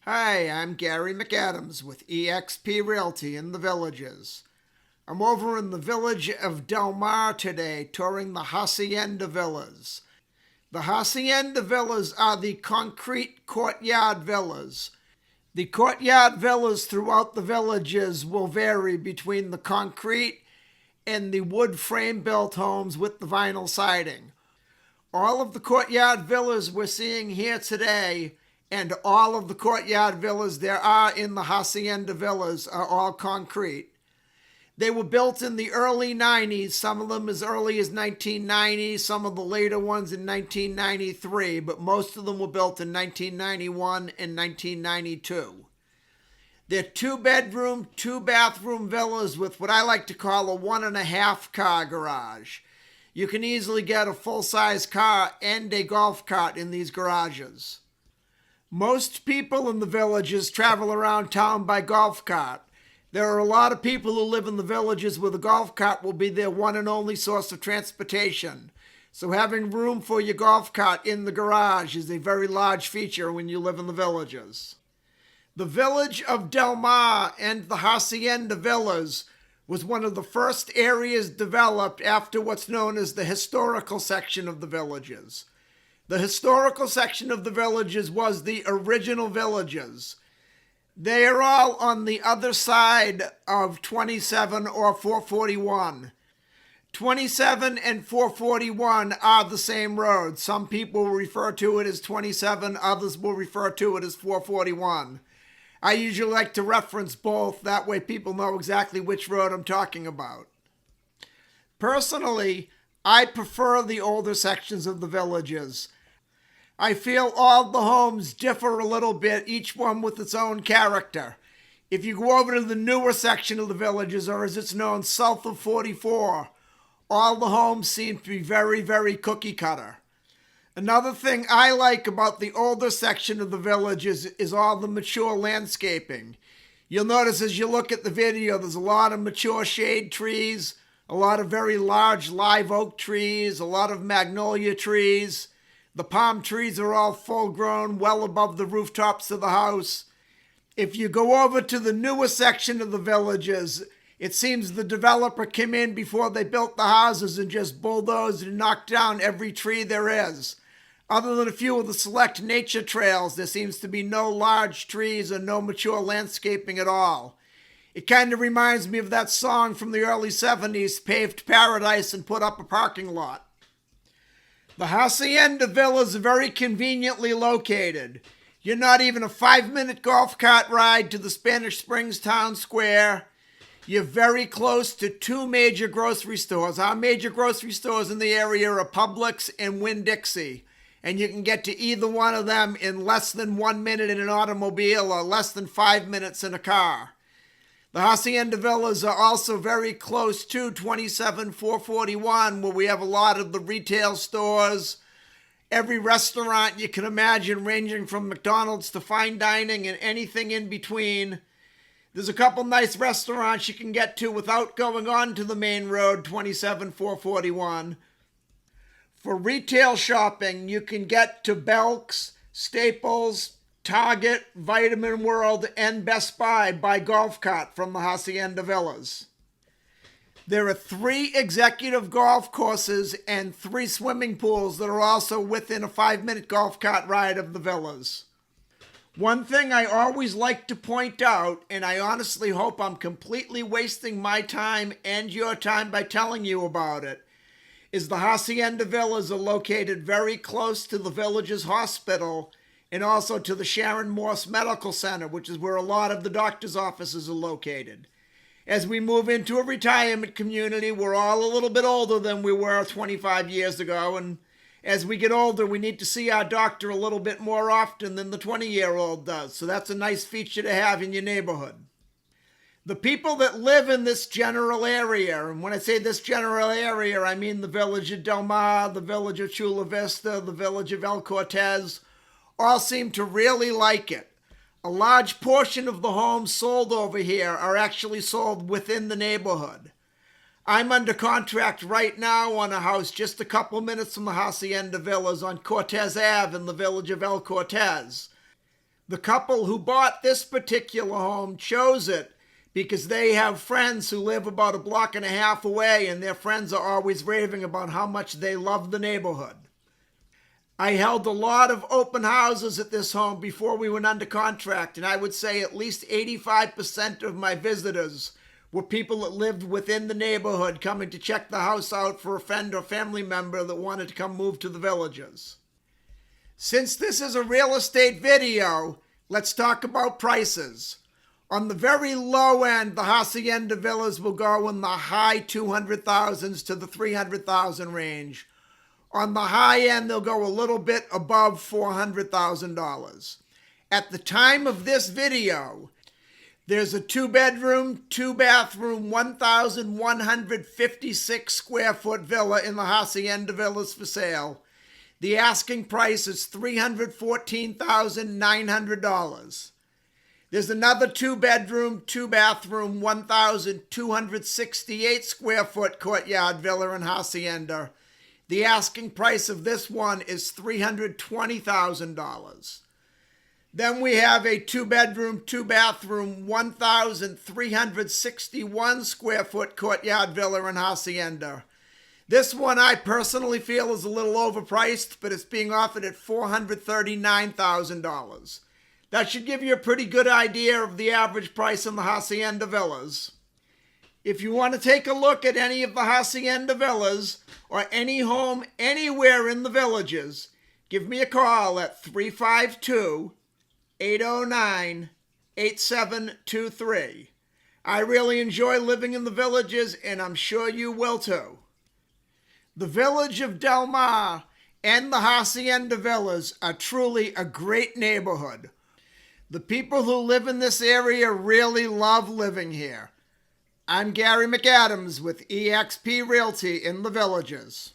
Hi, I'm Gary McAdams with eXp Realty in the Villages. I'm over in the village of Del Mar today touring the Hacienda Villas. The Hacienda Villas are the concrete courtyard villas. The courtyard villas throughout the villages will vary between the concrete and the wood frame built homes with the vinyl siding. All of the courtyard villas we're seeing here today and all of the courtyard villas there are in the Hacienda Villas are all concrete. They were built in the early 90s, some of them as early as 1990, some of the later ones in 1993, but most of them were built in 1991 and 1992. They're 2-bedroom, 2-bathroom villas with what I like to call a 1.5 car garage. You can easily get a full-size car and a golf cart in these garages. Most people in the villages travel around town by golf cart. There are a lot of people who live in the villages where the golf cart will be their one and only source of transportation. So having room for your golf cart in the garage is a very large feature when you live in the villages. The village of Del Mar and the Hacienda Villas was one of the first areas developed after what's known as the historical section of the villages. The historical section of the villages was the original villages. They are all on the other side of 27 or 441. 27 and 441 are the same road. Some people will refer to it as 27, others will refer to it as 441. I usually like to reference both, that way people know exactly which road I'm talking about. Personally, I prefer the older sections of the villages. I feel all the homes differ a little bit, each one with its own character. If you go over to the newer section of the villages, or as it's known, south of 44, all the homes seem to be very, very cookie cutter. Another thing I like about the older section of the villages is all the mature landscaping. You'll notice as you look at the video, there's a lot of mature shade trees, a lot of very large live oak trees, a lot of magnolia trees. The palm trees are all full grown, well above the rooftops of the house. If you go over to the newer section of the villages, it seems the developer came in before they built the houses and just bulldozed and knocked down every tree there is. Other than a few of the select nature trails, there seems to be no large trees and no mature landscaping at all. It kind of reminds me of that song from the early 70s, Paved Paradise and Put Up a Parking Lot. The Hacienda Villas are very conveniently located. You're not even a 5-minute golf cart ride to the Spanish Springs Town Square. You're very close to 2 major grocery stores. Our major grocery stores in the area are Publix and Winn-Dixie. And you can get to either one of them in less than 1 minute in an automobile or less than 5 minutes in a car. The Hacienda Villas are also very close to 27441, where we have a lot of the retail stores, every restaurant you can imagine, ranging from McDonald's to fine dining and anything in between. There's a couple nice restaurants you can get to without going on to the main road, 27441. For retail shopping, you can get to Belk's, Staples, Target, Vitamin World, and Best Buy by golf cart from the Hacienda Villas. There are 3 executive golf courses and 3 swimming pools that are also within a 5-minute golf cart ride of the villas. One thing I always like to point out, and I honestly hope I'm completely wasting my time and your time by telling you about it, is the Hacienda Villas are located very close to the village's hospital and also to the Sharon Morse Medical Center, which is where a lot of the doctor's offices are located. As we move into a retirement community, we're all a little bit older than we were 25 years ago, and as we get older, we need to see our doctor a little bit more often than the 20-year-old does, so that's a nice feature to have in your neighborhood. The people that live in this general area, and when I say this general area, I mean the village of Del Mar, the village of Chula Vista, the village of El Cortez, all seem to really like it. A large portion of the homes sold over here are actually sold within the neighborhood. I'm under contract right now on a house just a couple minutes from the Hacienda Villas on Cortez Ave in the village of El Cortez. The couple who bought this particular home chose it because they have friends who live about a block and a half away, and their friends are always raving about how much they love the neighborhood. I held a lot of open houses at this home before we went under contract, and I would say at least 85% of my visitors were people that lived within the neighborhood coming to check the house out for a friend or family member that wanted to come move to the Villages. Since this is a real estate video, let's talk about prices. On the very low end, the Hacienda Villas will go in the high 200,000s to the 300,000 range. On the high end, they'll go a little bit above $400,000. At the time of this video, there's a 2-bedroom, 2-bathroom, 1,156 square foot villa in the Hacienda Villas for sale. The asking price is $314,900. There's another 2-bedroom, 2-bathroom, 1,268 square foot courtyard villa in Hacienda. The asking price of this one is $320,000. Then we have a 2-bedroom, 2-bathroom, 1,361 square foot courtyard villa in Hacienda. This one I personally feel is a little overpriced, but it's being offered at $439,000. That should give you a pretty good idea of the average price in the Hacienda Villas. If you want to take a look at any of the Hacienda Villas or any home anywhere in the Villages, give me a call at 352-809-8723. I really enjoy living in the Villages, and I'm sure you will too. The Village of Del Mar and the Hacienda Villas are truly a great neighborhood. The people who live in this area really love living here. I'm Gary McAdams with eXp Realty in the Villages.